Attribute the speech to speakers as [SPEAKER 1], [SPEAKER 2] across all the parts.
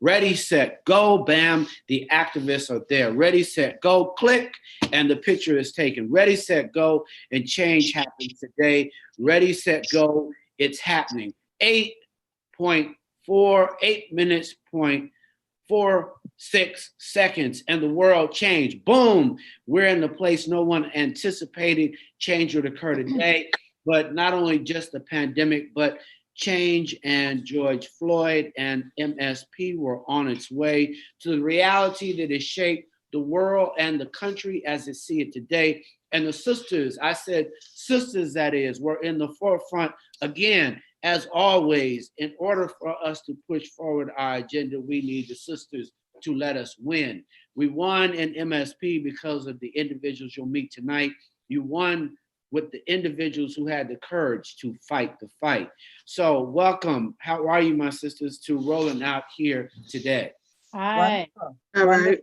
[SPEAKER 1] Ready, set, go, bam, the activists are there. Ready, set, go, click, and the picture is taken. Ready, set, go, and change happens today. Ready, set, go, it's happening. 8.46 seconds, and the world changed. Boom, we're in the place no one anticipated change would occur today. But not only just the pandemic, but change, and George Floyd and MSP were on its way to the reality that has shaped the world and the country as it see it today. And the sisters, I said sisters, that is, were in the forefront again. As always, in order for us to push forward our agenda, we need the sisters to let us win. We won in MSP because of the individuals you'll meet tonight. You won with the individuals who had the courage to fight the fight. So welcome, how are you, my sisters, to rolling out here today?
[SPEAKER 2] Hi.
[SPEAKER 3] All right.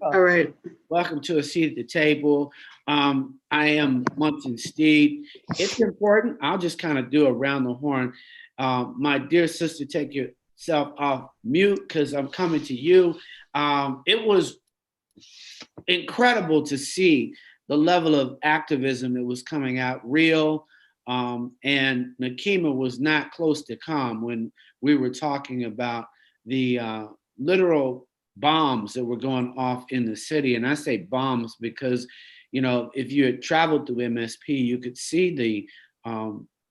[SPEAKER 1] Welcome to A Seat at the Table. I am Munson Steve. It's important, I'll just kind of do around the horn. My dear sister, take yourself off mute because I'm coming to you. It was incredible to see the level of activism that was coming out real. And Nekima was not close to calm when we were talking about the literal bombs that were going off in the city. And I say bombs because, you know, if you had traveled through MSP, you could see the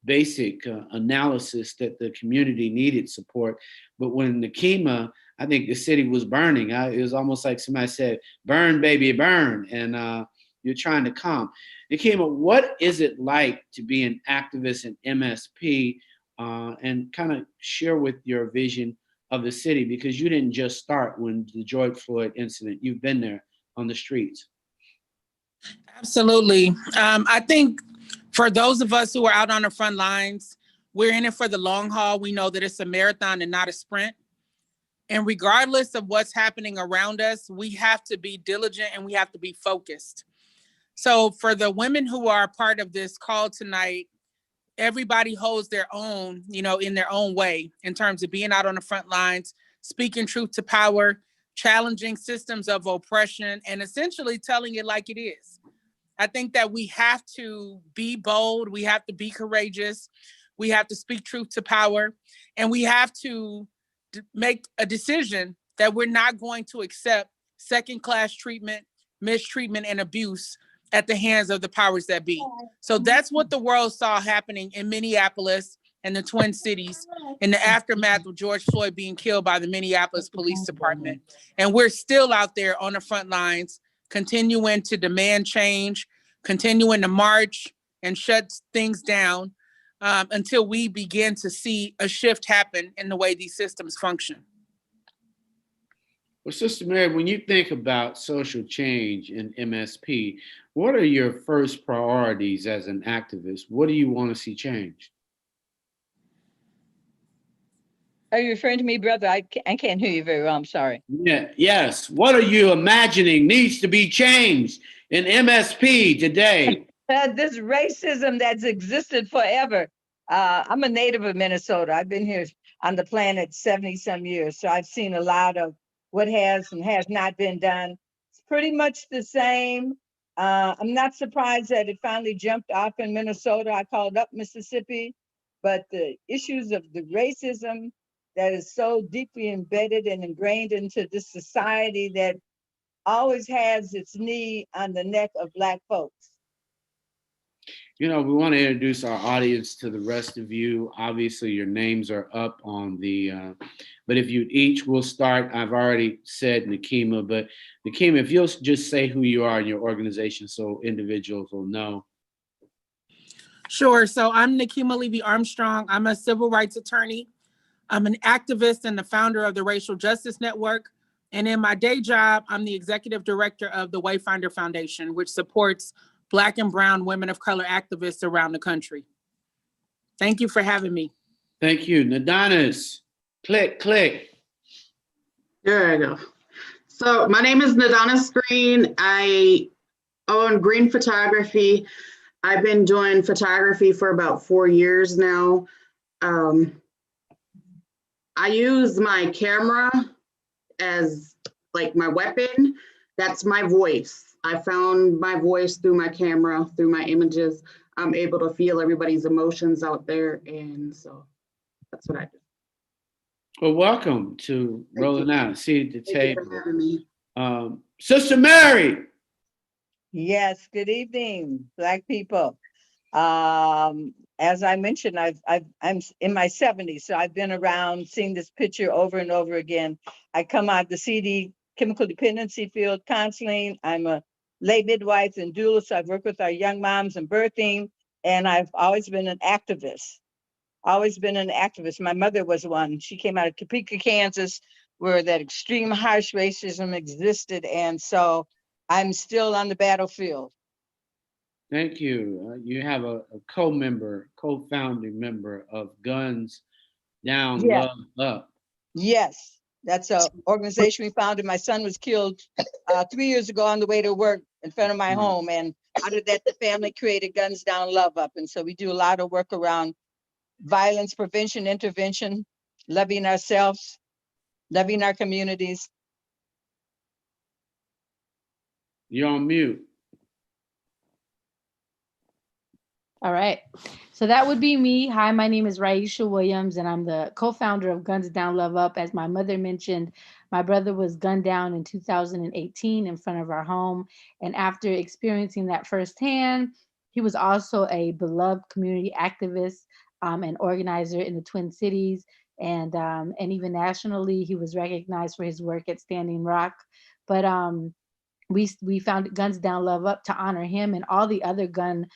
[SPEAKER 1] basic analysis that the community needed support. But when Nekima, I think the city was burning. It was almost like somebody said, burn, baby, burn. And you're trying to calm. Nekima, what is it like to be an activist in MSP, and kind of share with your vision of the city, because you didn't just start when the George Floyd incident, you've been there on the streets.
[SPEAKER 2] Absolutely. I think for those of us who are out on the front lines, we're in it for the long haul. We know that it's a marathon and not a sprint. And regardless of what's happening around us, we have to be diligent and we have to be focused. So for the women who are part of this call tonight, everybody holds their own, you know, in their own way in terms of being out on the front lines, speaking truth to power, challenging systems of oppression, and essentially telling it like it is. I think that we have to be bold, we have to be courageous, we have to speak truth to power, and we have to make a decision that we're not going to accept second-class treatment, mistreatment, and abuse at the hands of the powers that be. So that's what the world saw happening in Minneapolis and the Twin Cities in the aftermath of George Floyd being killed by the Minneapolis Police Department. And we're still out there on the front lines, continuing to demand change, continuing to march and shut things down until we begin to see a shift happen in the way these systems function.
[SPEAKER 1] Well, Sister Mary, when you think about social change in MSP, what are your first priorities as an activist? What do you want to see change?
[SPEAKER 3] Are you referring to me, brother? I can't hear you very well. I'm sorry.
[SPEAKER 1] Yeah, yes. What are you imagining needs to be changed in MSP today?
[SPEAKER 3] This racism that's existed forever. I'm a native of Minnesota. I've been here on the planet 70 some years. So I've seen a lot of what has and has not been done. It's pretty much the same. I'm not surprised that it finally jumped off in Minnesota. I called up Mississippi, but the issues of the racism that is so deeply embedded and ingrained into this society that always has its knee on the neck of Black folks.
[SPEAKER 1] You know, we want to introduce our audience to the rest of you. Obviously, your names are up on the, but if you each will start, I've already said Nekima, but Nekima, if you'll just say who you are and your organization so individuals will know.
[SPEAKER 2] Sure, so I'm Nekima Levy Armstrong. I'm a civil rights attorney. I'm an activist and the founder of the Racial Justice Network. And in my day job, I'm the executive director of the Wayfinder Foundation, which supports Black and brown women of color activists around the country. Thank you for having me.
[SPEAKER 1] Thank you. Nedahness, click.
[SPEAKER 4] There I go. So my name is Nedahness Greene. I own Green Photography. I've been doing photography for about 4 years now. I use my camera as like my weapon, that's my voice. I found my voice through my camera, through my images. I'm able to feel everybody's emotions out there. And so that's what I do.
[SPEAKER 1] Well, welcome to Rolling Out, seat at the
[SPEAKER 4] Thank you for
[SPEAKER 1] table.
[SPEAKER 4] having me.
[SPEAKER 1] Sister Mary.
[SPEAKER 3] Yes, good evening, Black people. As I mentioned, I'm in my 70s, so I've been around, seeing this picture over and over again. I come out the CD, chemical dependency field counseling. I'm a lay midwife and doula, so I've worked with our young moms and birthing, and I've always been an activist. Always been an activist. My mother was one. She came out of Topeka, Kansas, where that extreme harsh racism existed, and so I'm still on the battlefield.
[SPEAKER 1] Thank you. You have a co-member, co-founding member of Guns Down,
[SPEAKER 3] Yeah.
[SPEAKER 1] Love Up.
[SPEAKER 3] Yes, that's an organization we founded. My son was killed 3 years ago on the way to work in front of my home. And out of that, the family created Guns Down, Love Up. And so we do a lot of work around violence prevention, intervention, loving ourselves, loving our communities.
[SPEAKER 1] You're on mute.
[SPEAKER 5] All right. So that would be me. Hi, my name is Raeisha Williams, and I'm the co-founder of Guns Down, Love Up. As my mother mentioned, my brother was gunned down in 2018 in front of our home. And after experiencing that firsthand, he was also a beloved community activist and organizer in the Twin Cities. And even nationally, he was recognized for his work at Standing Rock. But we founded Guns Down, Love Up to honor him and all the other gun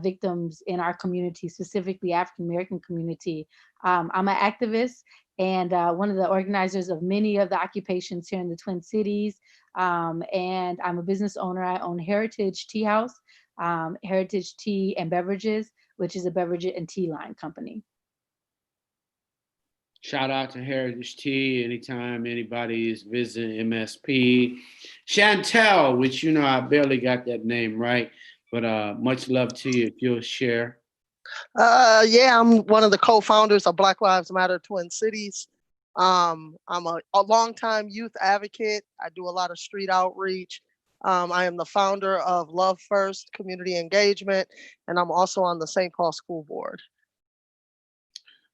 [SPEAKER 5] victims in our community, specifically African-American community. I'm an activist and one of the organizers of many of the occupations here in the Twin Cities. And I'm a business owner. I own Heritage Tea House, Heritage Tea and Beverages, which is a beverage and tea line company.
[SPEAKER 1] Shout out to Heritage Tea anytime anybody is visiting MSP. Chauntyll, which you know I barely got that name right, but much love to you if you'll share.
[SPEAKER 6] Yeah, I'm one of the co-founders of Black Lives Matter Twin Cities. I'm a longtime youth advocate. I do a lot of street outreach. I am the founder of Love First Community Engagement, and I'm also on the St. Paul School Board.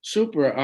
[SPEAKER 1] Super.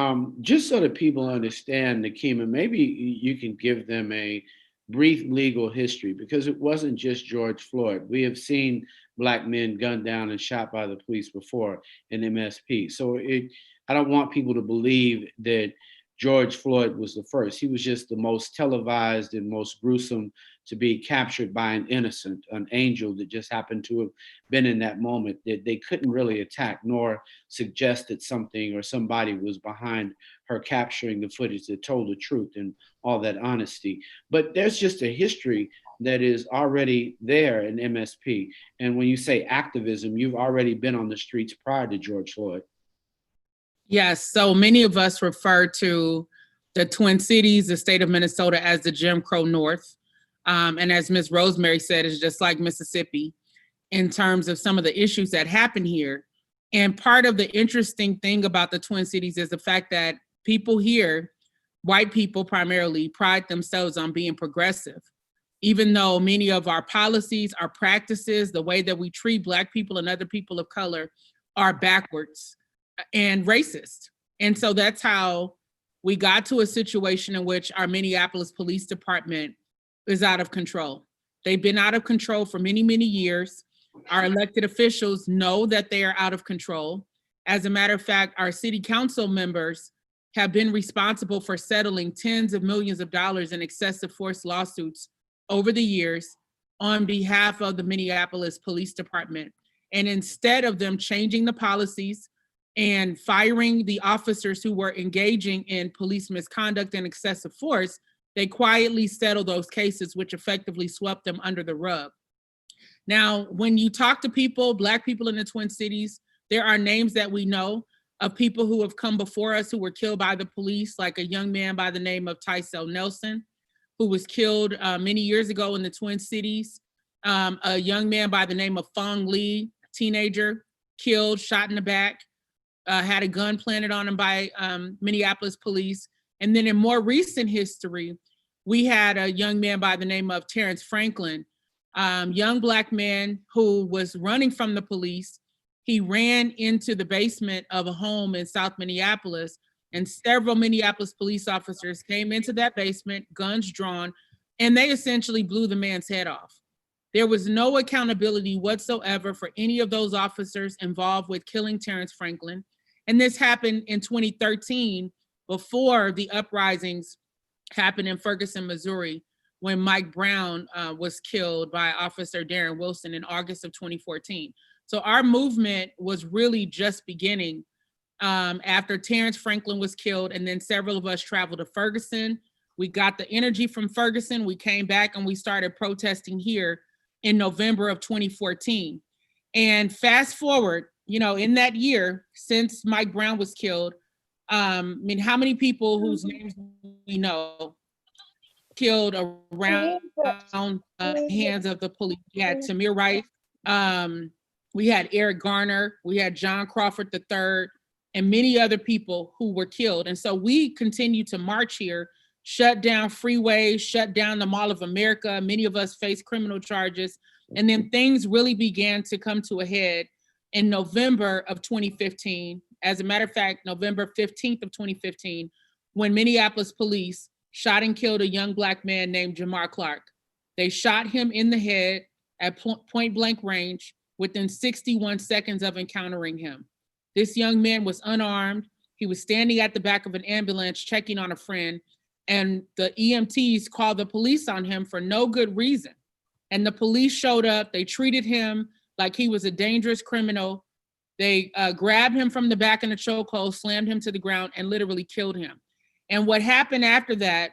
[SPEAKER 1] Just so that people understand, Nekima, maybe you can give them a brief legal history, because it wasn't just George Floyd. We have seen Black men gunned down and shot by the police before in MSP. So I don't want people to believe that George Floyd was the first. He was just the most televised and most gruesome to be captured by an innocent, an angel that just happened to have been in that moment, that they couldn't really attack nor suggest that something or somebody was behind her capturing the footage that told the truth and all that honesty. But there's just a history that is already there in MSP. And when you say activism, you've already been on the streets prior to George Floyd.
[SPEAKER 2] Yes, so many of us refer to the Twin Cities, the state of Minnesota, as the Jim Crow North. And as Ms. Rosemary said, it's just like Mississippi in terms of some of the issues that happen here. And part of the interesting thing about the Twin Cities is the fact that people here, white people primarily, pride themselves on being progressive, even though many of our policies, our practices, the way that we treat Black people and other people of color are backwards and racist. And so that's how we got to a situation in which our Minneapolis Police Department is out of control. They've been out of control for many, many years. Our elected officials know that they are out of control. As a matter of fact, our city council members have been responsible for settling tens of millions of dollars in excessive force lawsuits over the years on behalf of the Minneapolis Police Department. And instead of them changing the policies and firing the officers who were engaging in police misconduct and excessive force, they quietly settled those cases, which effectively swept them under the rug. Now, when you talk to people, Black people in the Twin Cities, there are names that we know of people who have come before us who were killed by the police, like a young man by the name of Tysel Nelson, who was killed many years ago in the Twin Cities. A young man by the name of Fong Lee, teenager, killed, shot in the back, had a gun planted on him by Minneapolis police. And then in more recent history, we had a young man by the name of Terrence Franklin, young Black man who was running from the police. He ran into the basement of a home in South Minneapolis, and several Minneapolis police officers came into that basement, guns drawn, and they essentially blew the man's head off. There was no accountability whatsoever for any of those officers involved with killing Terrence Franklin. And this happened in 2013, before the uprisings happened in Ferguson, Missouri, when Mike Brown was killed by Officer Darren Wilson in August of 2014. So our movement was really just beginning after Terrence Franklin was killed, and then several of us traveled to Ferguson. We got the energy from Ferguson, we came back and we started protesting here in November of 2014. And fast forward, you know, in that year since Mike Brown was killed, I mean, how many people whose names we know killed around the hands of the police? We had Tamir Rice, we had Eric Garner, we had John Crawford III, and many other people who were killed. And so we continued to march here, shut down freeways, shut down the Mall of America. Many of us faced criminal charges. And then things really began to come to a head in November of 2015. As a matter of fact, November 15th of 2015, when Minneapolis police shot and killed a young Black man named Jamar Clark. They shot him in the head at point blank range within 61 seconds of encountering him. This young man was unarmed. He was standing at the back of an ambulance checking on a friend, and the EMTs called the police on him for no good reason. And the police showed up, they treated him like he was a dangerous criminal. They grabbed him from the back in a chokehold, slammed him to the ground, and literally killed him. And what happened after that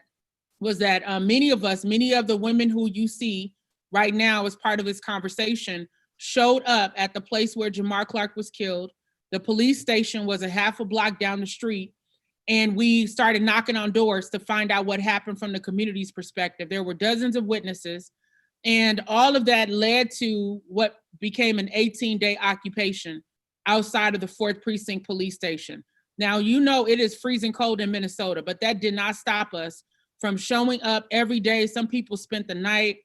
[SPEAKER 2] was that many of the women who you see right now as part of this conversation showed up at the place where Jamar Clark was killed. The police station was a half a block down the street, and we started knocking on doors to find out what happened from the community's perspective. There were dozens of witnesses, and all of that led to what became an 18-day occupation outside of the 4th Precinct Police Station. Now, you know it is freezing cold in Minnesota, but that did not stop us from showing up every day. Some people spent the night.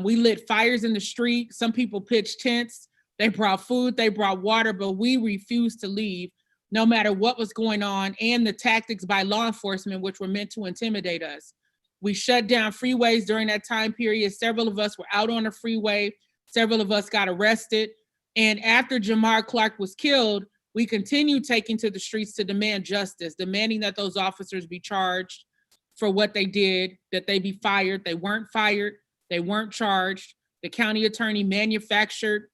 [SPEAKER 2] We lit fires in the street. Some people pitched tents. They brought food, they brought water, but we refused to leave no matter what was going on and the tactics by law enforcement, which were meant to intimidate us. We shut down freeways during that time period. Several of us were out on the freeway. Several of us got arrested. And after Jamar Clark was killed, we continued taking to the streets to demand justice, demanding that those officers be charged for what they did, that they be fired. They weren't fired. They weren't charged. The county attorney manufactured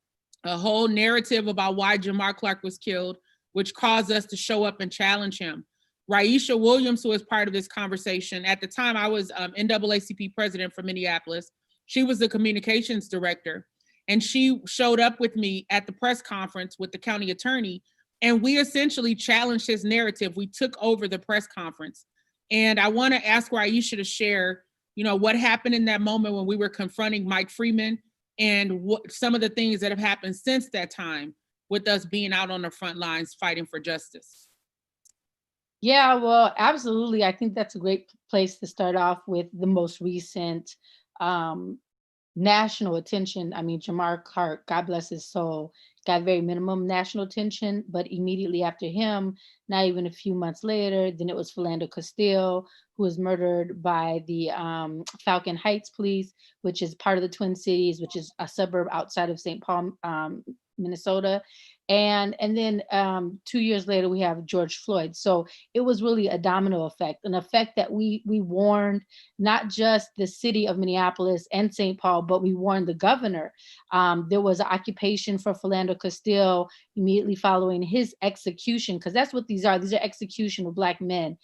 [SPEAKER 2] a whole narrative about why Jamar Clark was killed, which caused us to show up and challenge him. Raeisha Williams, who was part of this conversation, at the time I was NAACP president for Minneapolis. She was the communications director, and she showed up with me at the press conference with the county attorney, and we essentially challenged his narrative. We took over the press conference. And I want to ask Raeisha to share, you know, what happened in that moment when we were confronting Mike Freeman, and what some of the things that have happened since that time with us being out on the front lines fighting for justice.
[SPEAKER 5] Yeah, well, absolutely. I think that's a great place to start off with the most recent national attention. I mean, Jamar Clark, God bless his soul, got very minimum national attention, but immediately after him, not even a few months later, then it was Philando Castile, who was murdered by the Falcon Heights police, which is part of the Twin Cities, which is a suburb outside of St. Paul, Minnesota. And then 2 years later, we have George Floyd. So it was really a domino effect, an effect that we warned not just the city of Minneapolis and St. Paul, but we warned the governor. There was an occupation for Philando Castile immediately following his execution, because that's what these are. These are execution of Black men.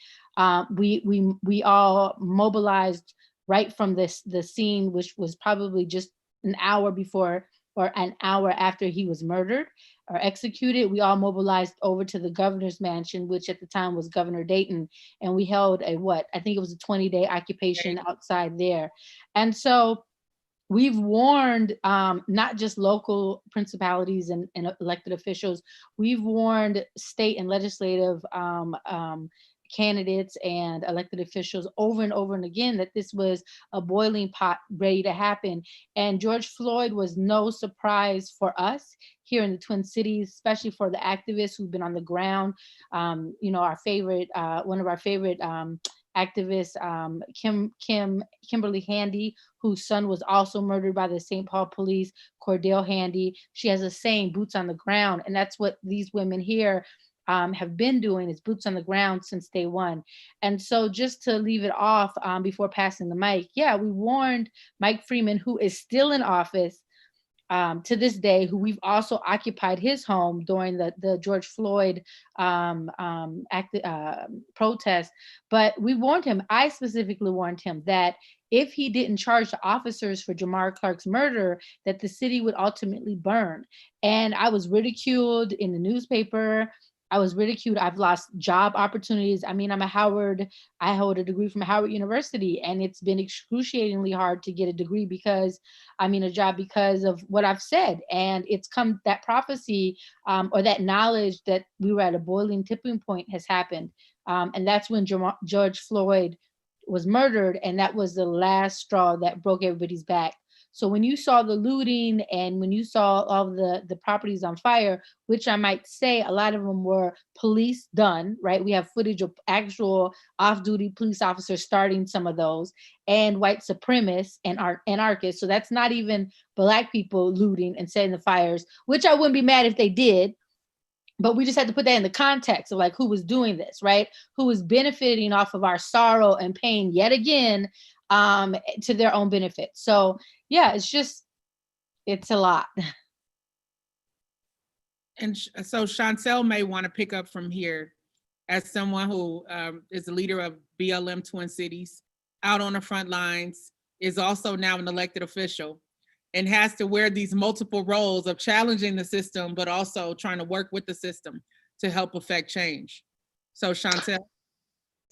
[SPEAKER 5] We all mobilized right from the scene, which was probably just an hour before or an hour after he was murdered or executed. We all mobilized over to the governor's mansion, which at the time was Governor Dayton, and we held I think it was a 20-day occupation outside there. And so we've warned not just local principalities and elected officials, we've warned state and legislative candidates and elected officials over and over and again that this was a boiling pot ready to happen. And George Floyd was no surprise for us here in the Twin Cities, especially for the activists who've been on the ground. You know, our favorite, one of our favorite activists, Kimberly Handy, whose son was also murdered by the St. Paul police, Cordell Handy. She has a saying, boots on the ground. And that's what these women here have been doing, is boots on the ground since day one. And so just to leave it off before passing the mic, yeah, we warned Mike Freeman, who is still in office to this day, who we've also occupied his home during the George Floyd protest. But we warned him, I specifically warned him that if he didn't charge the officers for Jamar Clark's murder, that the city would ultimately burn. And I was ridiculed in the newspaper. I was ridiculed. I've lost job opportunities. I mean, I hold a degree from Howard University, and it's been excruciatingly hard to get a degree a job because of what I've said. And it's come, that prophecy or that knowledge that we were at a boiling tipping point has happened. And that's when George Floyd was murdered. And that was the last straw that broke everybody's back. So when you saw the looting and when you saw all the properties on fire, which I might say a lot of them were police done, right? We have footage of actual off-duty police officers starting some of those, and white supremacists and anarchists. So that's not even Black people looting and setting the fires, which I wouldn't be mad if they did. But we just had to put that in the context of like who was doing this, right? Who was benefiting off of our sorrow and pain yet again to their own benefit. So yeah, it's a lot.
[SPEAKER 2] And so Chauntyll may want to pick up from here as someone who is the leader of BLM Twin Cities, out on the front lines, is also now an elected official, and has to wear these multiple roles of challenging the system, but also trying to work with the system to help affect change. So Chauntyll.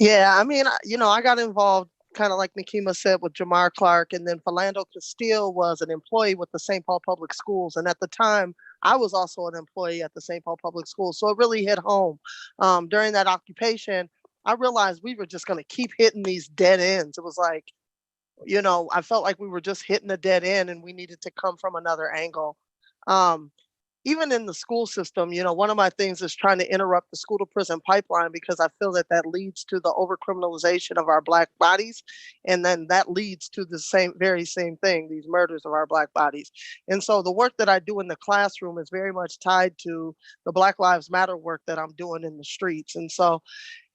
[SPEAKER 6] Yeah, I mean, I got involved kind of like Nekima said with Jamar Clark, and then Philando Castile was an employee with the St. Paul Public Schools. And at the time, I was also an employee at the St. Paul Public Schools. So it really hit home. During that occupation, I realized we were just going to keep hitting these dead ends. It was like, I felt like we were just hitting a dead end and we needed to come from another angle. Even in the school system, one of my things is trying to interrupt the school to prison pipeline, because I feel that leads to the overcriminalization of our Black bodies. And then that leads to the very same thing, these murders of our Black bodies. And so the work that I do in the classroom is very much tied to the Black Lives Matter work that I'm doing in the streets. And so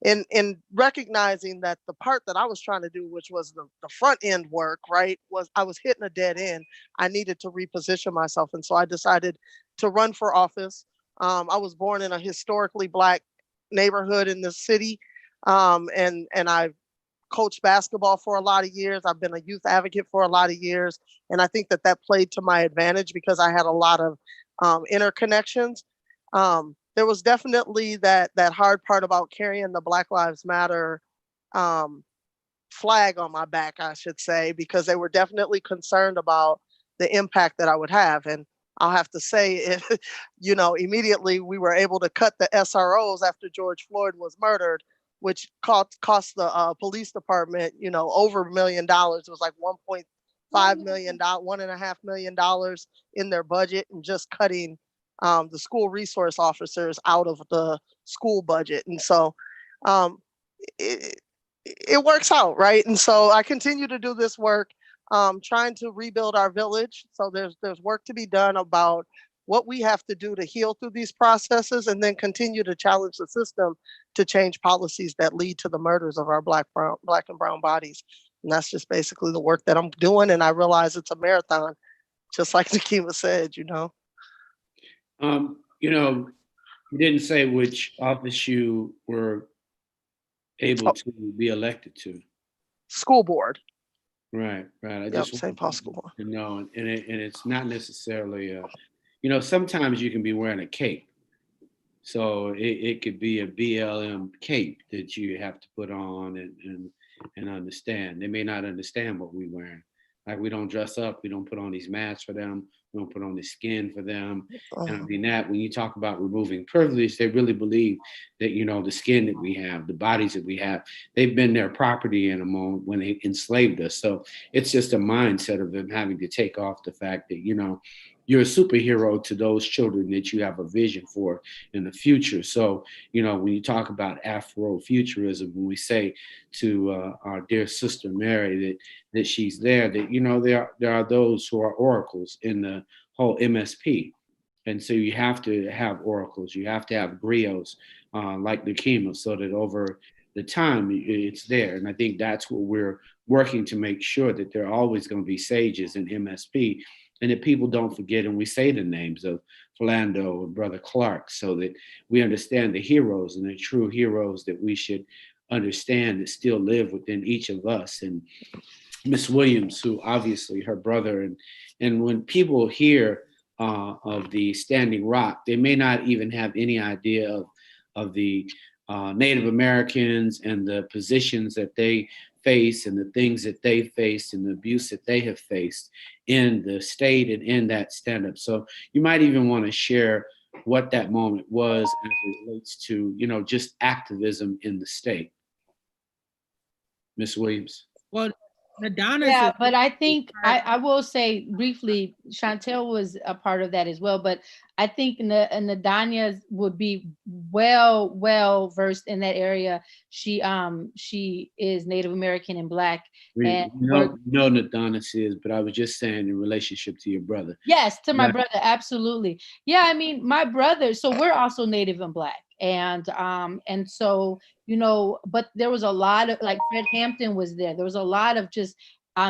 [SPEAKER 6] in recognizing that the part that I was trying to do, which was the front end work, right, was I was hitting a dead end. I needed to reposition myself. And so I decided to run for office. I was born in a historically Black neighborhood in the city. And I've coached basketball for a lot of years. I've been a youth advocate for a lot of years. And I think that played to my advantage because I had a lot of interconnections. There was definitely that hard part about carrying the Black Lives Matter flag on my back, I should say, because they were definitely concerned about the impact that I would have. And I'll have to say, immediately we were able to cut the SROs after George Floyd was murdered, which cost the police department, over $1 million. It was like $1.5 million, $1.5 million in their budget, and just cutting the school resource officers out of the school budget. And so it works out, right? And so I continue to do this work, trying to rebuild our village. So there's work to be done about what we have to do to heal through these processes, and then continue to challenge the system to change policies that lead to the murders of our Black and brown bodies. And that's just basically the work that I'm doing. And I realize it's a marathon, just like Nekima said,
[SPEAKER 1] You didn't say which office you were able to be elected to.
[SPEAKER 6] School board.
[SPEAKER 1] Right. I just
[SPEAKER 6] St. Paul School Board.
[SPEAKER 1] To know, and it's not necessarily, sometimes you can be wearing a cape. So it could be a BLM cape that you have to put on and understand. They may not understand what we're wearing. Like, we don't dress up, we don't put on these masks for them. We're gonna put on the skin for them. And I
[SPEAKER 6] Uh,
[SPEAKER 1] mean that when you talk about removing privilege, they really believe that, you know, the skin that we have, the bodies that we have, they've been their property in a moment when they enslaved us. So it's just a mindset of them having to take off the fact that, you know, you're a superhero to those children that you have a vision for in the future. So, you know, when you talk about Afrofuturism, when we say to our dear sister Mary that she's there, that, you know, there are those who are oracles in the whole MSP. And so you have to have oracles, you have to have griots like Nekima, so that over the time it's there. And I think that's what we're working to make sure, that there are always going to be sages in MSP, and that people don't forget, and we say the names of Philando and Brother Clark, so that we understand the heroes and the true heroes that we should understand that still live within each of us. And Miss Williams, who obviously her brother, and when people hear of the Standing Rock, they may not even have any idea of the Native Americans and the positions that they face and the things that they faced and the abuse that they have faced in the state and in that stand-up. So you might even want to share what that moment was as it relates to, you know, just activism in the state. Miss Williams.
[SPEAKER 2] Well, Nedahness
[SPEAKER 5] Yeah,
[SPEAKER 2] is
[SPEAKER 5] but I think I will say briefly, Chauntyll was a part of that as well. But I think Nedahness would be well versed in that area. She is Native American and Black. And
[SPEAKER 1] No, Nedahness is, but I was just saying in relationship to your brother.
[SPEAKER 5] yes, to my
[SPEAKER 1] Yeah.
[SPEAKER 5] brother, absolutely. Yeah, I mean, my brother, so we're also Native and Black. And so, you know, but there was a lot of, like, Fred Hampton was there. There was a lot of just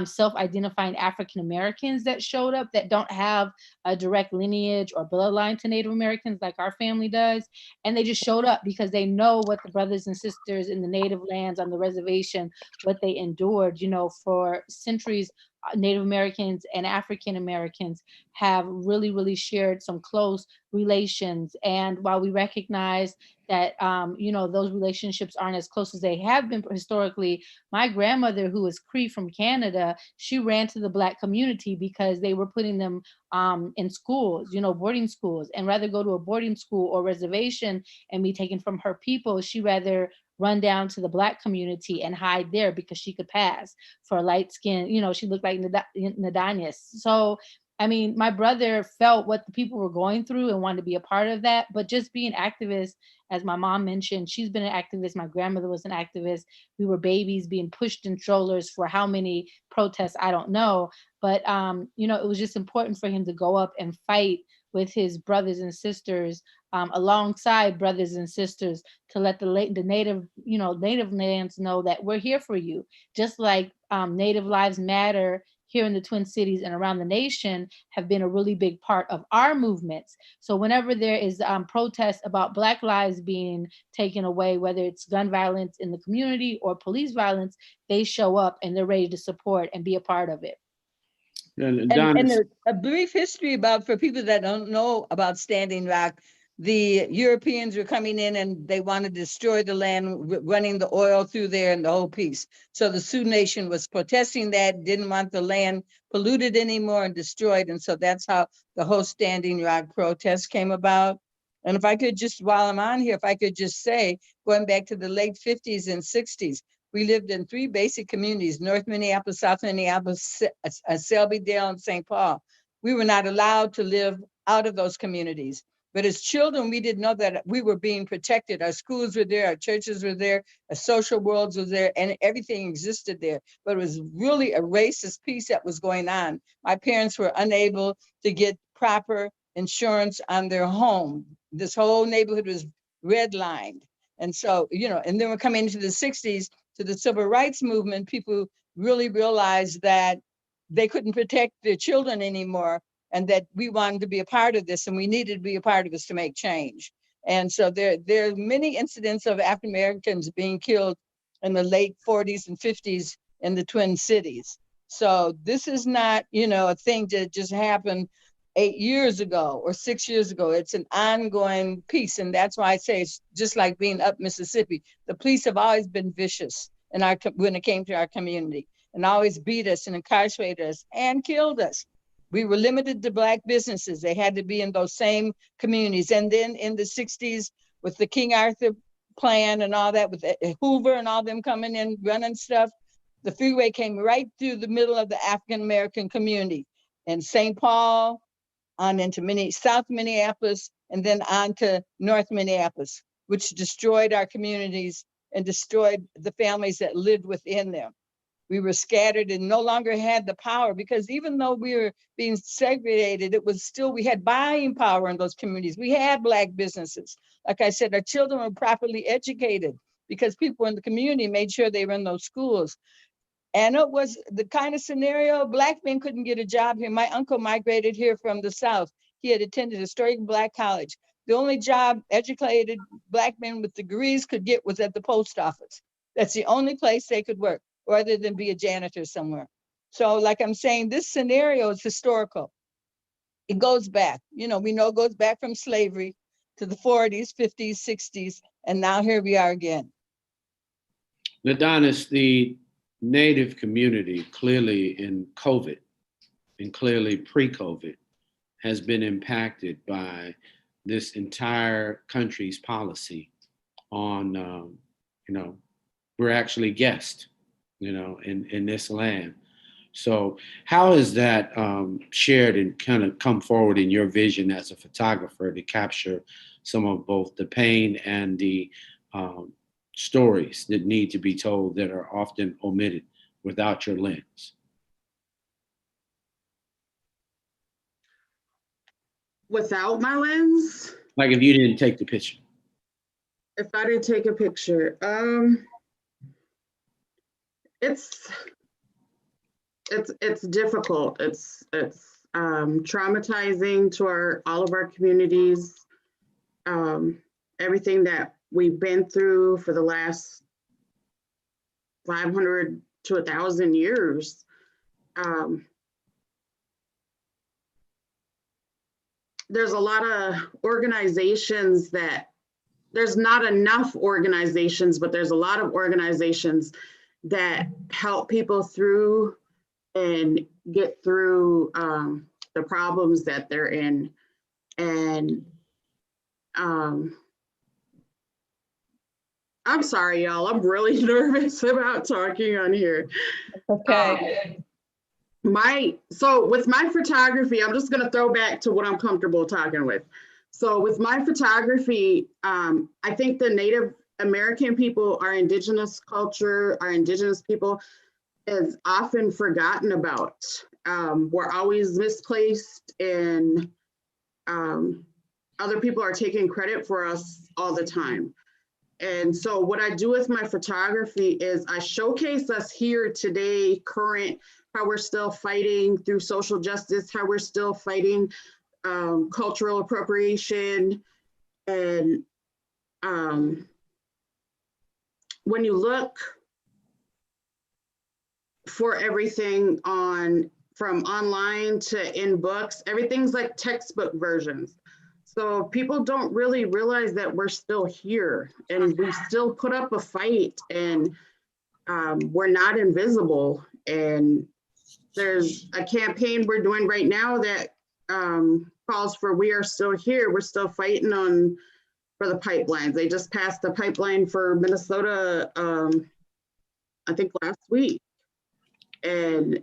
[SPEAKER 5] self-identifying African Americans that showed up that don't have a direct lineage or bloodline to Native Americans like our family does. And they just showed up because they know what the brothers and sisters in the Native lands on the reservation, what they endured, you know, for centuries. Native Americans and African Americans have really shared some close relations. And while we recognize that, you know, those relationships aren't as close as they have been historically, my grandmother, who is Cree from Canada, she ran to the Black community because they were putting them in schools, you know, boarding schools, and rather go to a boarding school or reservation and be taken from her people, she rather run down to the Black community and hide there because she could pass for light skin. You know, she looked like Nedahness. So, I mean, my brother felt what the people were going through and wanted to be a part of that. But just being activist, as my mom mentioned, she's been an activist. My grandmother was an activist. We were babies being pushed in strollers for how many protests, I don't know. But, you know, it was just important for him to go up and fight with his brothers and sisters, alongside brothers and sisters, to let the native, you know, native lands know that we're here for you. Just like Native Lives Matter here in the Twin Cities and around the nation have been a really big part of our movements. So whenever there is protests about Black lives being taken away, whether it's gun violence in the community or police violence, they show up and they're ready to support and be a part of it.
[SPEAKER 1] And
[SPEAKER 3] A brief history about, for people that don't know about Standing Rock, the Europeans were coming in and they wanted to destroy the land, running the oil through there and the whole piece. So the Sioux Nation was protesting that, didn't want the land polluted anymore and destroyed. And so that's how the whole Standing Rock protest came about. And if I could just, while I'm on here, if I could just say, going back to the late 50s and 60s, we lived in 3 basic communities: North Minneapolis, South Minneapolis, Selby-Dale, and St. Paul. We were not allowed to live out of those communities. But as children, we didn't know that we were being protected. Our schools were there, our churches were there, our social worlds was there, and everything existed there. But it was really a racist piece that was going on. My parents were unable to get proper insurance on their home. This whole neighborhood was redlined. And so, you know, and then we're coming into the 60s, to the civil rights movement. People really realized that they couldn't protect their children anymore, and that we wanted to be a part of this, and we needed to be a part of this to make change. And so there are many incidents of African Americans being killed in the late 40s and 50s in the Twin Cities. So this is not, you know, a thing that just happened 8 years ago or 6 years ago. It's an ongoing piece. And that's why I say it's just like being up Mississippi. The police have always been vicious when it came to our community, and always beat us and incarcerated us and killed us. We were limited to Black businesses. They had to be in those same communities. And then in the 60s, with the King Arthur plan and all that, with Hoover and all them coming in, running stuff, the freeway came right through the middle of the African-American community. And St. Paul, on into South Minneapolis, and then on to North Minneapolis, which destroyed our communities and destroyed the families that lived within them. We were scattered and no longer had the power, because even though we were being segregated, it was still, we had buying power in those communities. We had Black businesses. Like I said, our children were properly educated because people in the community made sure they were in those schools. And it was the kind of scenario, Black men couldn't get a job here. My uncle migrated here from the South. He had attended a historic Black college. The only job educated Black men with degrees could get was at the post office. That's the only place they could work, rather than be a janitor somewhere. So like I'm saying, this scenario is historical. It goes back, we know it goes back from slavery to the 40s, 50s, 60s, and now here we are again.
[SPEAKER 1] Nedahness, the Native community clearly in COVID and clearly pre-COVID has been impacted by this entire country's policy on, we're actually guests, in this land. So how is that shared and kind of come forward in your vision as a photographer to capture some of both the pain and the stories that need to be told that are often omitted without your lens?
[SPEAKER 4] Without my lens?
[SPEAKER 1] Like if you didn't take the picture.
[SPEAKER 4] If I didn't take a picture, it's difficult. It's traumatizing to all of our communities. Everything that we've been through for the last 500 to 1,000 years. There's a lot of organizations there's not enough organizations, but there's a lot of organizations that help people through and get through the problems that they're in. And I'm sorry, y'all, I'm really nervous about talking on here.
[SPEAKER 3] Okay.
[SPEAKER 4] So with my photography, I'm just gonna throw back to what I'm comfortable talking with. So with my photography, I think the Native American people, our indigenous culture, our indigenous people is often forgotten about. We're always misplaced, and other people are taking credit for us all the time. And so what I do with my photography is I showcase us here today, current, how we're still fighting through social justice, how we're still fighting cultural appropriation. And when you look for everything from online to in books, everything's like textbook versions. So people don't really realize that we're still here and we still put up a fight, and we're not invisible. And there's a campaign we're doing right now that calls for "We Are Still Here." We're still fighting for the pipelines. They just passed the pipeline for Minnesota, I think last week. And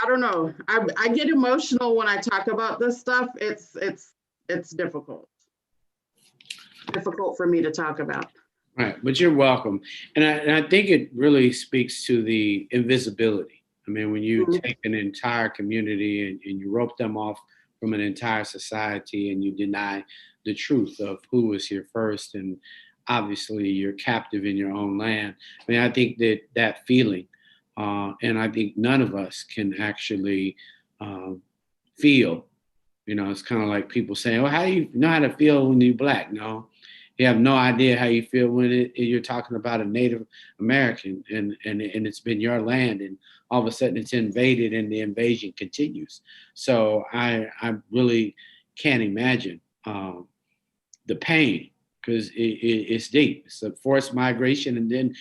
[SPEAKER 4] I don't know. I get emotional when I talk about this stuff. It's difficult for me to talk about.
[SPEAKER 1] Right, but you're welcome. And I think it really speaks to the invisibility. I mean, when you take an entire community and you rope them off from an entire society and you deny the truth of who was here first, and obviously you're captive in your own land. I mean, I think that feeling, and I think none of us can actually feel, it's kind of like people saying, well, how do you know how to feel when you're Black? No, you have no idea how you feel when you're talking about a Native American and it's been your land, and all of a sudden it's invaded and the invasion continues. So I really can't imagine the pain, because it's deep. It's a forced migration and then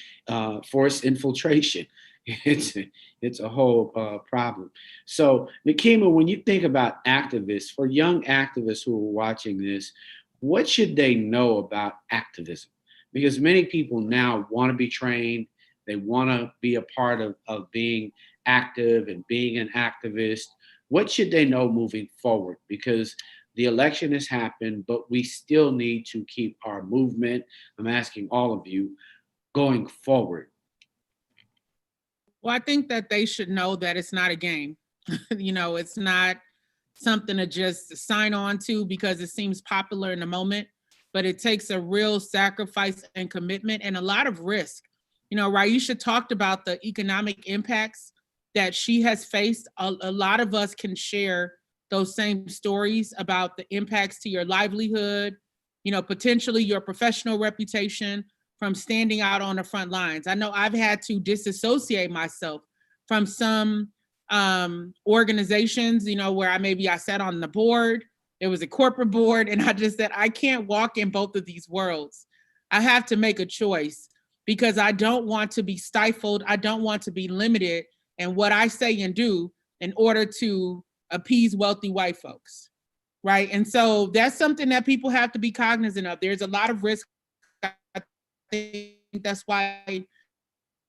[SPEAKER 1] forced infiltration. It's a whole problem. So, Nekima, when you think about activists, for young activists who are watching this, what should they know about activism? Because many people now want to be trained. They want to be a part of being active and being an activist. What should they know moving forward? Because the election has happened, but we still need to keep our movement, I'm asking all of you, going forward.
[SPEAKER 2] Well, I think that they should know that it's not a game. It's not something to just sign on to because it seems popular in the moment, but it takes a real sacrifice and commitment and a lot of risk. Raeisha talked about the economic impacts that she has faced. A lot of us can share those same stories about the impacts to your livelihood, potentially your professional reputation from standing out on the front lines. I know I've had to disassociate myself from some organizations, where I sat on the board, there was a corporate board, and I just said, I can't walk in both of these worlds. I have to make a choice because I don't want to be stifled. I don't want to be limited in what I say and do in order to appease wealthy white folks, right? And so that's something that people have to be cognizant of. There's a lot of risk. I think that's why it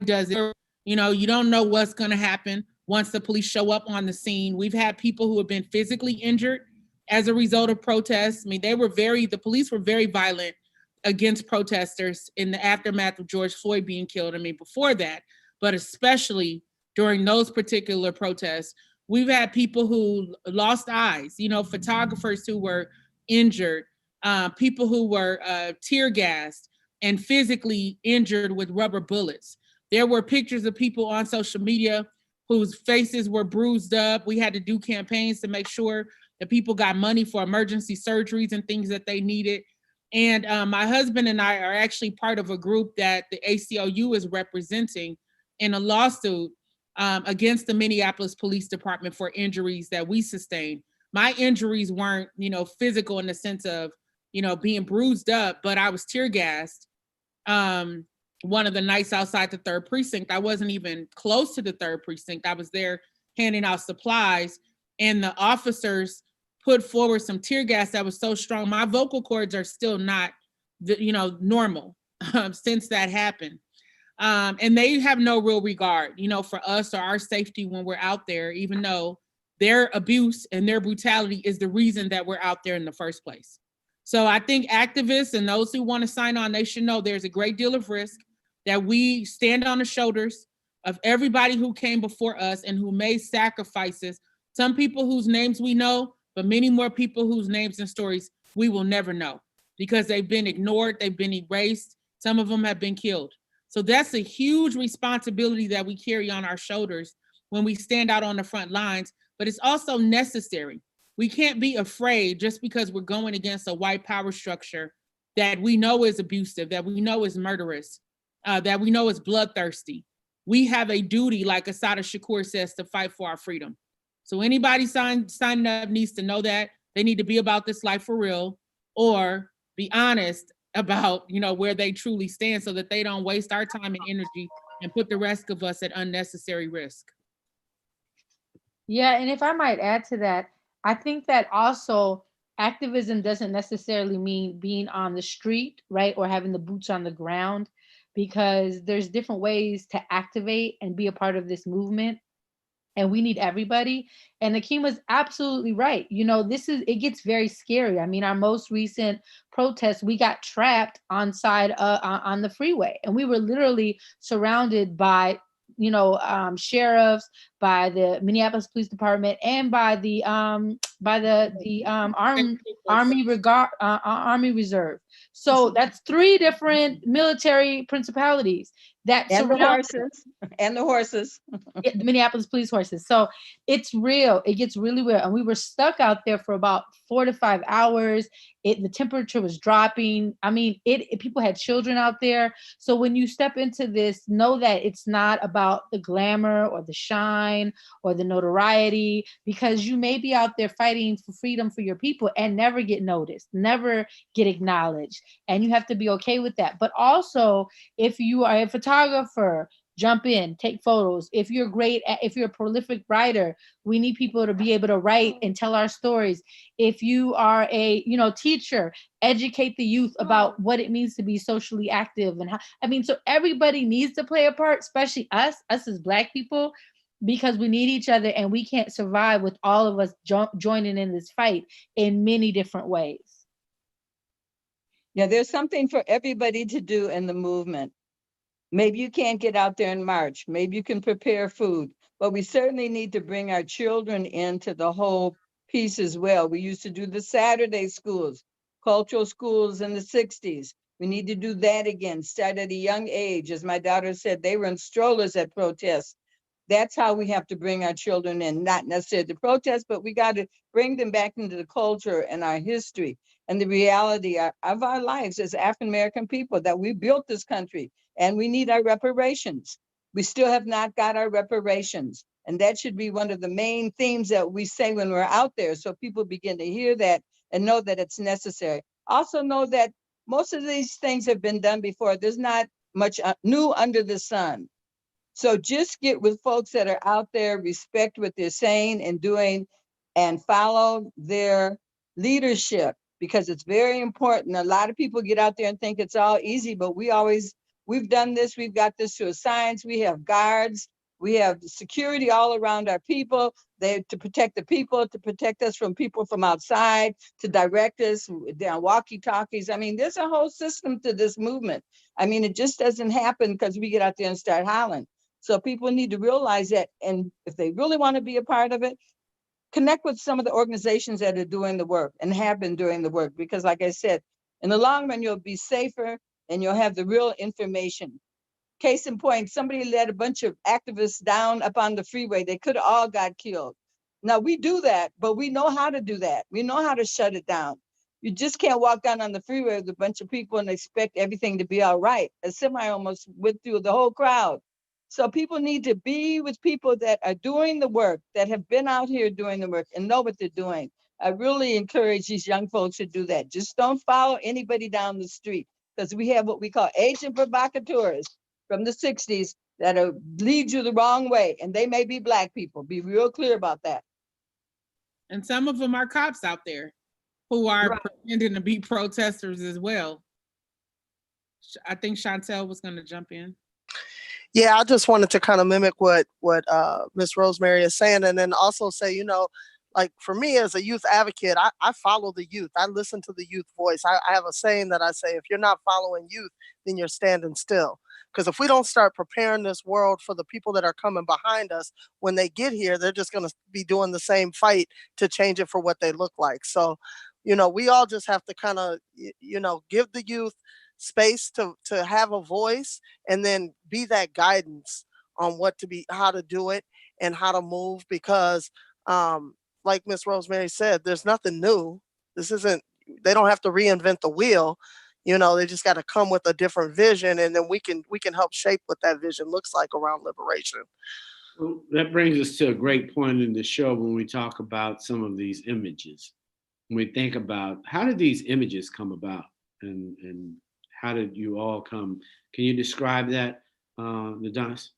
[SPEAKER 2] does it. You don't know what's going to happen once the police show up on the scene. We've had people who have been physically injured as a result of protests. The police were very violent against protesters in the aftermath of George Floyd being killed. Before that, but especially during those particular protests, we've had people who lost eyes, photographers who were injured, people who were tear gassed and physically injured with rubber bullets. There were pictures of people on social media whose faces were bruised up. We had to do campaigns to make sure that people got money for emergency surgeries and things that they needed. And my husband and I are actually part of a group that the ACLU is representing in a lawsuit against the Minneapolis Police Department for injuries that we sustained. My injuries weren't, physical in the sense of, being bruised up, but I was tear gassed. One of the nights outside the 3rd precinct, I wasn't even close to the 3rd precinct. I was there handing out supplies, and the officers put forward some tear gas that was so strong. My vocal cords are still not, normal since that happened. And they have no real regard, for us or our safety when we're out there, even though their abuse and their brutality is the reason that we're out there in the first place. So I think activists and those who want to sign on, they should know there's a great deal of risk, that we stand on the shoulders of everybody who came before us and who made sacrifices. Some people whose names we know, but many more people whose names and stories we will never know because they've been ignored, they've been erased. Some of them have been killed. So that's a huge responsibility that we carry on our shoulders when we stand out on the front lines, but it's also necessary. We can't be afraid just because we're going against a white power structure that we know is abusive, that we know is murderous, that we know is bloodthirsty. We have a duty, like Assata Shakur says, to fight for our freedom. So anybody signing up needs to know that they need to be about this life for real, or be honest about, where they truly stand so that they don't waste our time and energy and put the rest of us at unnecessary risk.
[SPEAKER 5] Yeah, and if I might add to that, I think that also activism doesn't necessarily mean being on the street, right? Or having the boots on the ground, because there's different ways to activate and be a part of this movement. And we need everybody. And Nekima's absolutely right. It gets very scary. Our most recent protest, we got trapped on the freeway, and we were literally surrounded by, sheriffs, by the Minneapolis Police Department, and by the Army Reserve. So that's 3 different military principalities that surround
[SPEAKER 3] the horses.
[SPEAKER 5] The Minneapolis police horses. So it's real. It gets really real. And we were stuck out there for about 4 to 5 hours. the temperature was dropping. I mean, people had children out there. So when you step into this, know that it's not about the glamour or the shine or the notoriety, because you may be out there fighting for freedom for your people and never get noticed, never get acknowledged. And you have to be okay with that. But also, if you are a photographer, jump in, take photos. If you're a prolific writer, we need people to be able to write and tell our stories. If you are a, teacher, educate the youth about what it means to be socially active and how, so everybody needs to play a part, especially us as Black people, because we need each other and we can't survive with all of us joining in this fight in many different ways.
[SPEAKER 3] Yeah, there's something for everybody to do in the movement. Maybe you can't get out there and march. Maybe you can prepare food, but we certainly need to bring our children into the whole piece as well. We used to do the Saturday schools, cultural schools in the 60s. We need to do that again, start at a young age. As my daughter said, they were in strollers at protests. That's how we have to bring our children in, not necessarily the protest, but we got to bring them back into the culture and our history and the reality of our lives as African-American people, that we built this country and we need our reparations. We still have not got our reparations. And that should be one of the main themes that we say when we're out there, so people begin to hear that and know that it's necessary. Also know that most of these things have been done before. There's not much new under the sun. So just get with folks that are out there, respect what they're saying and doing, and follow their leadership, because it's very important. A lot of people get out there and think it's all easy, but we've done this, we've got this to a science. We have guards, we have security all around our people, to protect the people, to protect us from people from outside, to direct us down walkie-talkies. There's a whole system to this movement. It just doesn't happen because we get out there and start hollering. So people need to realize that, and if they really want to be a part of it, connect with some of the organizations that are doing the work and have been doing the work. Because like I said, in the long run, you'll be safer and you'll have the real information. Case in point, somebody let a bunch of activists down up on the freeway. They could have all got killed. Now we do that, but we know how to do that. We know how to shut it down. You just can't walk down on the freeway with a bunch of people and expect everything to be all right. A semi almost went through the whole crowd. So people need to be with people that are doing the work, that have been out here doing the work and know what they're doing. I really encourage these young folks to do that. Just don't follow anybody down the street, because we have what we call agent provocateurs from the 60s that lead you the wrong way. And they may be Black people. Be real clear about that.
[SPEAKER 2] And some of them are cops out there who are pretending to be protesters as well. I think Chauntyll was going to jump in.
[SPEAKER 6] Yeah, I just wanted to kind of mimic what Miss Rosemary is saying, and then also say, like for me as a youth advocate, I follow the youth. I listen to the youth voice. I have a saying that I say, if you're not following youth, then you're standing still. Because if we don't start preparing this world for the people that are coming behind us, when they get here, they're just going to be doing the same fight to change it for what they look like. So, we all just have to kind of, give the youth space to have a voice, and then be that guidance on how to do it and how to move, because like Miss Rosemary said, there's nothing new. They don't have to reinvent the wheel. They just got to come with a different vision, and then we can help shape what that vision looks like around liberation.
[SPEAKER 1] Well, that brings us to a great point in the show when we talk about some of these images. When we think about how did these images come about, and how did you all come? Can you describe that, Nedahness?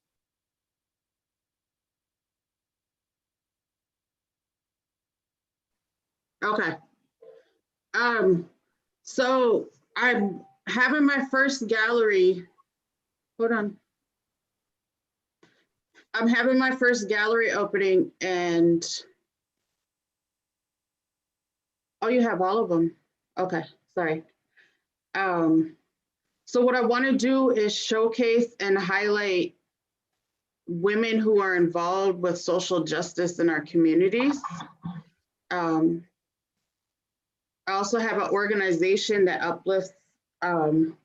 [SPEAKER 4] Okay. So I'm having my first gallery. Hold on. I'm having my first gallery opening, and oh, you have all of them. Okay, sorry. So what I want to do is showcase and highlight women who are involved with social justice in our communities. I also have an organization that uplifts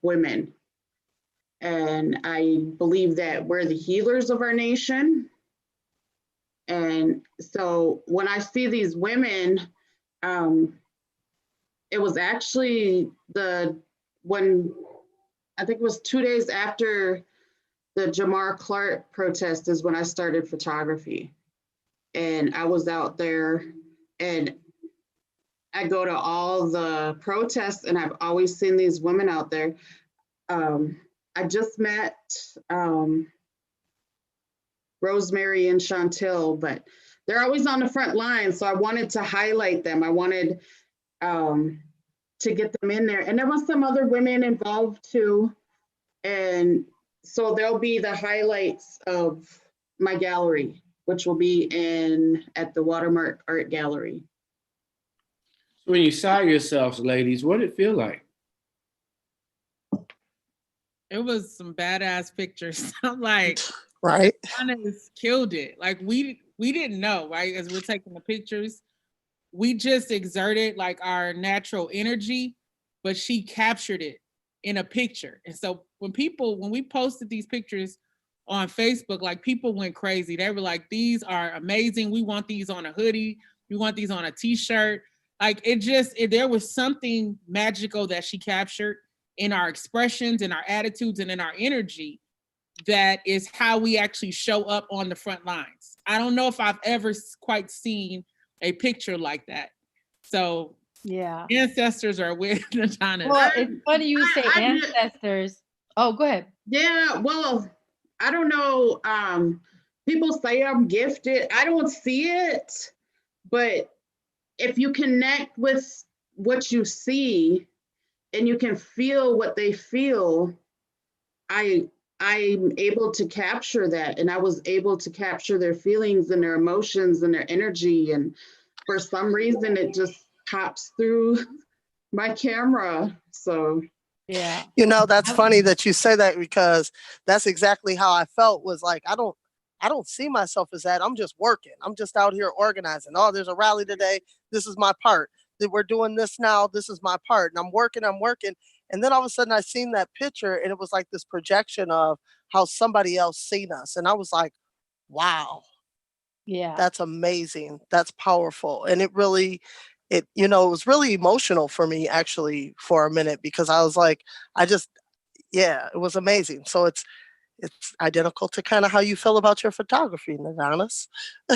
[SPEAKER 4] women. And I believe that we're the healers of our nation. And so when I see these women, it was actually when I think it was 2 days after the Jamar Clark protest is when I started photography. And I was out there and I go to all the protests and I've always seen these women out there. I just met Rosemary and Chauntyll, but they're always on the front line. So I wanted to highlight them. I wanted to get them in there. And there was some other women involved too. And so there'll be the highlights of my gallery, which will be at the Watermark Art Gallery.
[SPEAKER 1] When you saw yourselves, ladies, what did it feel like?
[SPEAKER 2] It was some badass pictures. I'm like,
[SPEAKER 6] Right.
[SPEAKER 2] Nedahness killed it. Like we didn't know, right? As we're taking the pictures, we just exerted like our natural energy, but she captured it in a picture. And so when we posted these pictures on Facebook, like people went crazy. They were like, these are amazing. We want these on a hoodie. We want these on a t-shirt. Like there was something magical that she captured in our expressions, in our attitudes, and in our energy. That is how we actually show up on the front lines. I don't know if I've ever quite seen a picture like that. So
[SPEAKER 5] Yeah.
[SPEAKER 2] ancestors are with Nedahness.
[SPEAKER 5] Well, it's funny you say ancestors. Oh, go ahead.
[SPEAKER 4] Yeah, well, I don't know. People say I'm gifted. I don't see it, but if you connect with what you see and you can feel what they feel, I'm able to capture that. And I was able to capture their feelings and their emotions and their energy. And for some reason, it just pops through my camera. So
[SPEAKER 5] Yeah.
[SPEAKER 6] You know, that's funny that you say that, because that's exactly how I felt. Was like, I don't see myself as that. I'm just working. I'm just out here organizing. Oh, there's a rally today. This is my part. We're doing this now. This is my part. And I'm working. And then all of a sudden I seen that picture and it was like this projection of how somebody else seen us. And I was like, wow,
[SPEAKER 5] Yeah.
[SPEAKER 6] that's amazing. That's powerful. And it was really emotional for me actually for a minute, because I was like, it was amazing. So it's identical to kind of how you feel about your photography, Nedahness.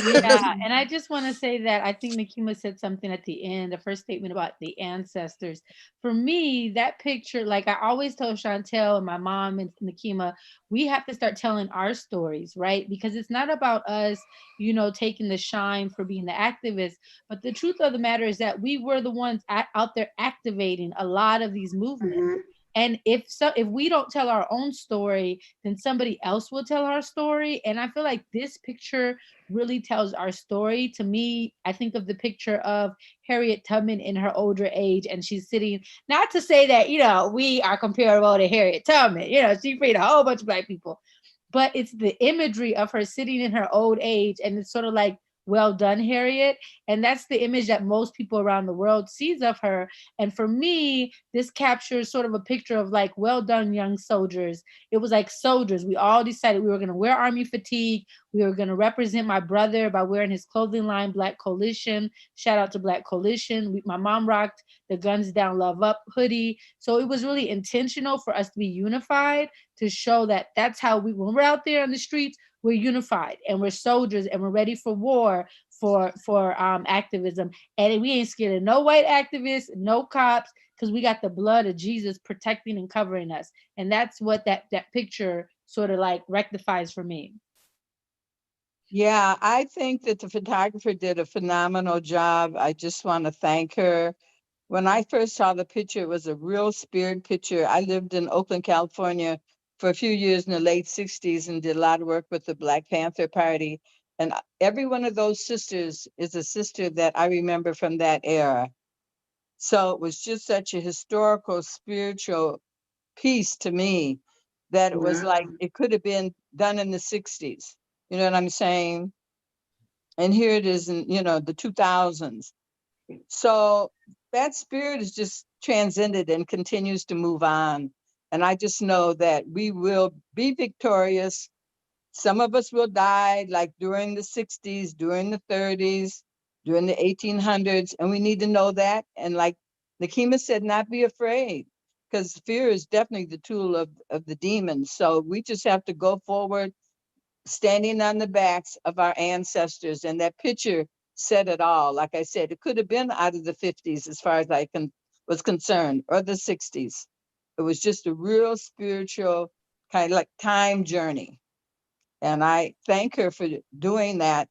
[SPEAKER 5] Yeah, and I just want to say that I think Nekima said something at the end, the first statement about the ancestors. For me, that picture, like I always tell Chauntyll and my mom and Nekima, we have to start telling our stories, right? Because it's not about us, taking the shine for being the activists, but the truth of the matter is that we were the ones out there activating a lot of these movements.
[SPEAKER 4] mhm.
[SPEAKER 5] And if we don't tell our own story, then somebody else will tell our story. And I feel like this picture really tells our story. To me, I think of the picture of Harriet Tubman in her older age, and she's sitting, not to say that, we are comparable to Harriet Tubman, she freed a whole bunch of Black people, but it's the imagery of her sitting in her old age. And it's sort of like, well done, Harriet. And that's the image that most people around the world sees of her. And for me, this captures sort of a picture of like, well done, young soldiers. It was like soldiers. We all decided we were going to wear army fatigue. We were going to represent my brother by wearing his clothing line, Black Coalition. Shout out to Black Coalition. My mom rocked the Guns Down, Love Up hoodie. So it was really intentional for us to be unified, to show that that's how when we're out there in the streets, we're unified and we're soldiers and we're ready for war, for activism. And we ain't scared of no white activists, no cops, because we got the blood of Jesus protecting and covering us. And that's what that picture sort of like rectifies for me.
[SPEAKER 3] Yeah, I think that the photographer did a phenomenal job. I just want to thank her. When I first saw the picture, it was a real spirit picture. I lived in Oakland, California for a few years in the late 60s and did a lot of work with the Black Panther Party. And every one of those sisters is a sister that I remember from that era. So it was just such a historical, spiritual piece to me that it was like, it could have been done in the 60s. You know what I'm saying? And here it is in, the 2000s. So that spirit is just transcended and continues to move on. And I just know that we will be victorious. Some of us will die like during the 60s, during the 30s, during the 1800s. And we need to know that. And like Nekima said, not be afraid, because fear is definitely the tool of the demons. So we just have to go forward, standing on the backs of our ancestors. And that picture said it all. Like I said, it could have been out of the 50s as far as was concerned, or the 60s. It was just a real spiritual kind of like time journey. And I thank her for doing that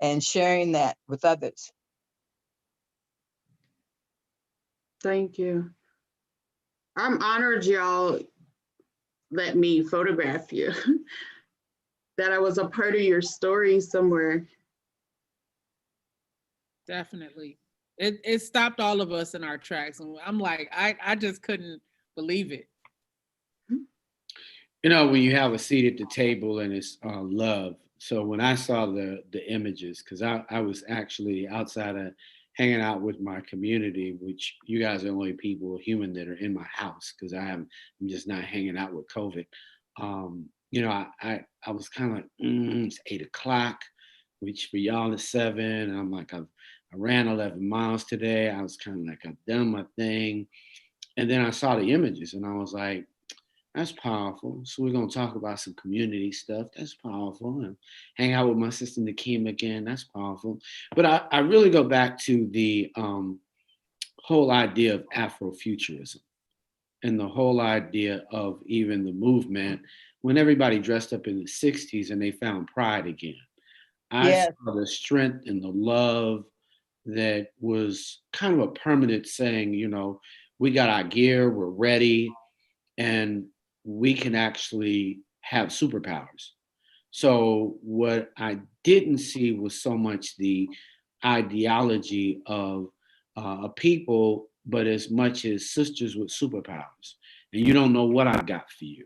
[SPEAKER 3] and sharing that with others.
[SPEAKER 4] Thank you. I'm honored y'all let me photograph you, that I was a part of your story somewhere.
[SPEAKER 2] Definitely. It stopped all of us in our tracks. And I'm like, I just couldn't believe it.
[SPEAKER 1] You know, when you have a seat at the table and it's love. So when I saw the images, because I was actually outside of hanging out with my community, which you guys are the only people, human, that are in my house, because I'm just not hanging out with COVID. You know, I was kind of like, it's 8 o'clock, which for y'all is 7. And I'm like, I ran 11 miles today. I was kind of like, I've done my thing. And then I saw the images and I was like, that's powerful. So we're going to talk about some community stuff. That's powerful. And hang out with my sister Nekima again. That's powerful. But I really go back to the whole idea of Afrofuturism and the whole idea of even the movement when everybody dressed up in the 60s and they found pride again. I saw the strength and the love that was kind of a permanent saying, you know, we got our gear, we're ready, and we can actually have superpowers. So what I didn't see was so much the ideology of a people, but as much as sisters with superpowers. And you don't know what I got for you.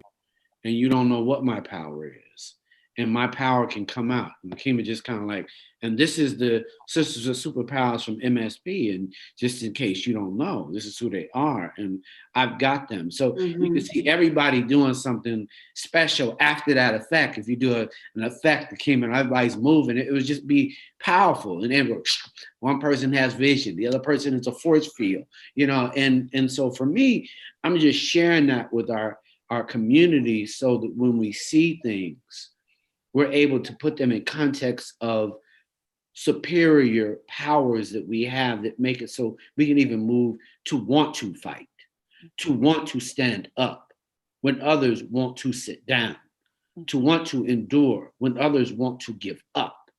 [SPEAKER 1] And you don't know what my power is. And my power can come out. And Nekima just kind of like, and this is the Sisters of Superpowers from MSP. And just in case you don't know, this is who they are. And I've got them. So you can see everybody doing something special after that effect. If you do an effect that came and everybody's moving, it would just be powerful. And then one person has vision, the other person is a force field, you know. And so for me, I'm just sharing that with our community so that when we see things, we're able to put them in context of superior powers that we have that make it so we can even move to want to fight, to want to stand up when others want to sit down, to want to endure when others want to give up.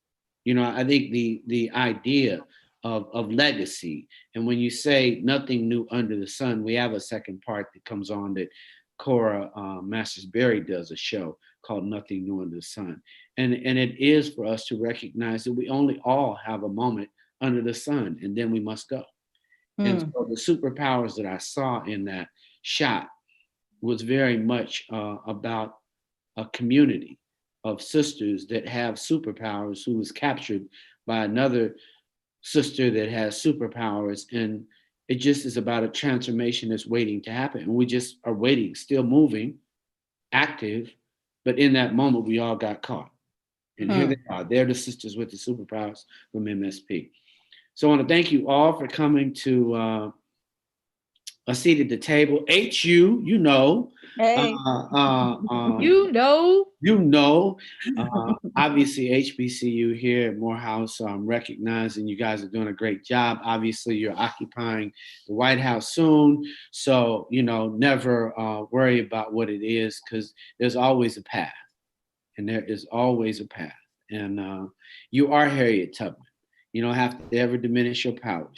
[SPEAKER 1] You know, I think the idea of legacy, and when you say nothing new under the sun, we have a second part that comes on that Cora Masters Berry does a show called Nothing New Under the Sun. And it is for us to recognize that we only all have a moment under the sun and then we must go. And so the superpowers that I saw in that shot was very much about a community of sisters that have superpowers who was captured by another sister that has superpowers. And it just is about a transformation that's waiting to happen. And we just are waiting, still moving, active, but in that moment, we all got caught. And here they are. They're the sisters with the superpowers from MSP. So I want to thank you all for coming to a seat at the table. HU, you know.
[SPEAKER 3] Hey.
[SPEAKER 5] You know.
[SPEAKER 1] Obviously HBCU here at Morehouse, recognizing you guys are doing a great job. Obviously you're occupying the White House soon. So, you know, never worry about what it is, because there's always a path. And there is always a path. And you are Harriet Tubman. You don't have to ever diminish your power.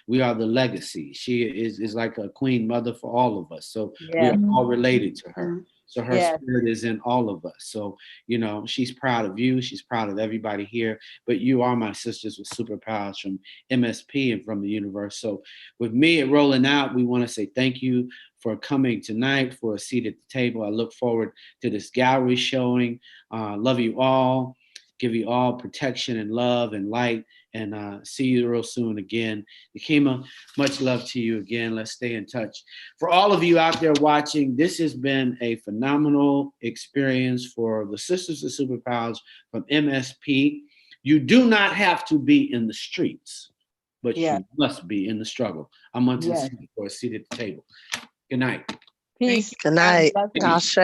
[SPEAKER 1] We are the legacy. She is like a queen mother for all of us. So we are all related to her. So her spirit is in all of us. So, you know, she's proud of you. She's proud of everybody here. But you are my sisters with superpowers from MSP and from the universe. So with me at Rolling Out, we want to say thank you for coming tonight, for a seat at the table. I look forward to this gallery showing. Love you all. Give you all protection and love and light. And see you real soon again. Nekima, much love to you again. Let's stay in touch. For all of you out there watching, this has been a phenomenal experience for the Sisters of Superpowers from MSP. You do not have to be in the streets but
[SPEAKER 3] Yeah.
[SPEAKER 1] you must be in the struggle. I'm on
[SPEAKER 3] Yes.
[SPEAKER 1] for a seat at the table. Good night.
[SPEAKER 3] Peace.
[SPEAKER 6] Good night.
[SPEAKER 3] Blessings.
[SPEAKER 6] Ashe.